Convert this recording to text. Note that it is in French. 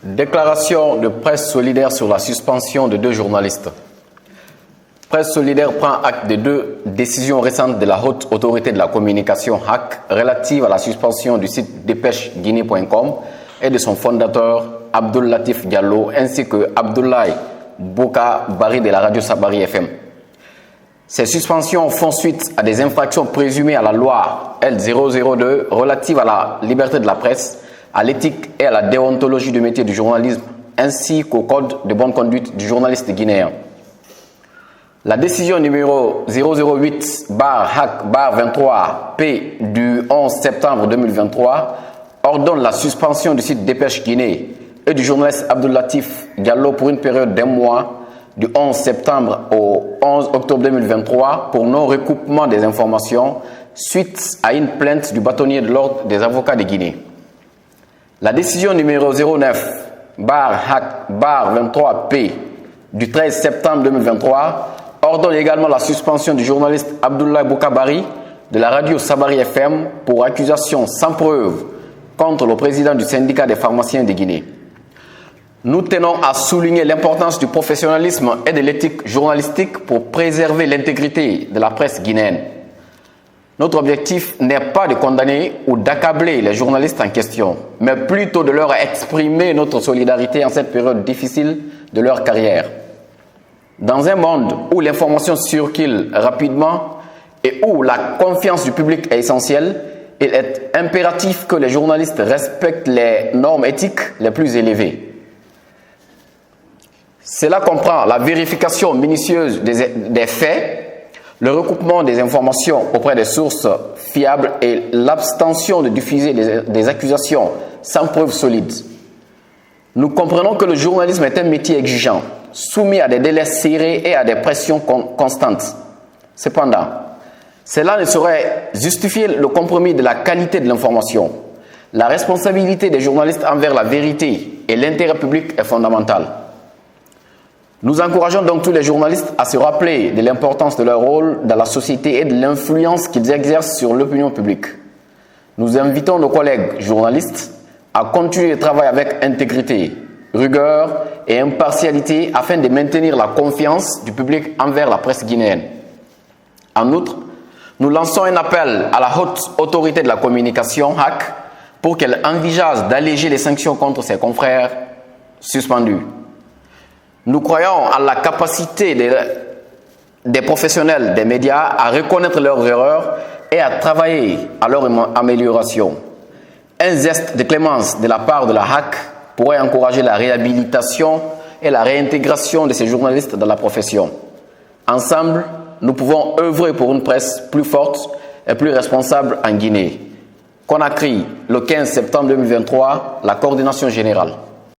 Déclaration de Presse Solidaire sur la suspension de 2 journalistes. Presse Solidaire prend acte de 2 décisions récentes de la Haute Autorité de la Communication HAC relatives à la suspension du site dépêcheguinée.com et de son fondateur Abdoul Latif Diallo ainsi que Abdoulaye Bouka Bari de la radio Sabari FM. Ces suspensions font suite à des infractions présumées à la loi L002 relative à la liberté de la presse, à l'éthique et à la déontologie du métier du journalisme, ainsi qu'au code de bonne conduite du journaliste guinéen. La décision numéro 008/HAC/23-P du 11 septembre 2023 ordonne la suspension du site Dépêche Guinée et du journaliste Abdoul Latif Diallo pour une période d'1 mois, du 11 septembre au 11 octobre 2023, pour non-recoupement des informations suite à une plainte du bâtonnier de l'ordre des avocats de Guinée. La décision numéro 09/HAC/23-P du 13 septembre 2023 ordonne également la suspension du journaliste Abdoulaye Bouka Bari de la radio Sabari FM pour accusation sans preuve contre le président du syndicat des pharmaciens de Guinée. Nous tenons à souligner l'importance du professionnalisme et de l'éthique journalistique pour préserver l'intégrité de la presse guinéenne. Notre objectif n'est pas de condamner ou d'accabler les journalistes en question, mais plutôt de leur exprimer notre solidarité en cette période difficile de leur carrière. Dans un monde où l'information circule rapidement et où la confiance du public est essentielle, il est impératif que les journalistes respectent les normes éthiques les plus élevées. Cela comprend la vérification minutieuse des faits, le recoupement des informations auprès des sources fiables et l'abstention de diffuser des accusations sans preuve solides. Nous comprenons que le journalisme est un métier exigeant, soumis à des délais serrés et à des pressions constantes. Cependant, cela ne saurait justifier le compromis de la qualité de l'information. La responsabilité des journalistes envers la vérité et l'intérêt public est fondamentale. Nous encourageons donc tous les journalistes à se rappeler de l'importance de leur rôle dans la société et de l'influence qu'ils exercent sur l'opinion publique. Nous invitons nos collègues journalistes à continuer le travail avec intégrité, rigueur et impartialité afin de maintenir la confiance du public envers la presse guinéenne. En outre, nous lançons un appel à la Haute Autorité de la Communication HAC pour qu'elle envisage d'alléger les sanctions contre ses confrères suspendus. Nous croyons à la capacité des professionnels des médias à reconnaître leurs erreurs et à travailler à leur amélioration. Un geste de clémence de la part de la HAC pourrait encourager la réhabilitation et la réintégration de ces journalistes dans la profession. Ensemble, nous pouvons œuvrer pour une presse plus forte et plus responsable en Guinée. Conakry, le 15 septembre 2023, la coordination générale.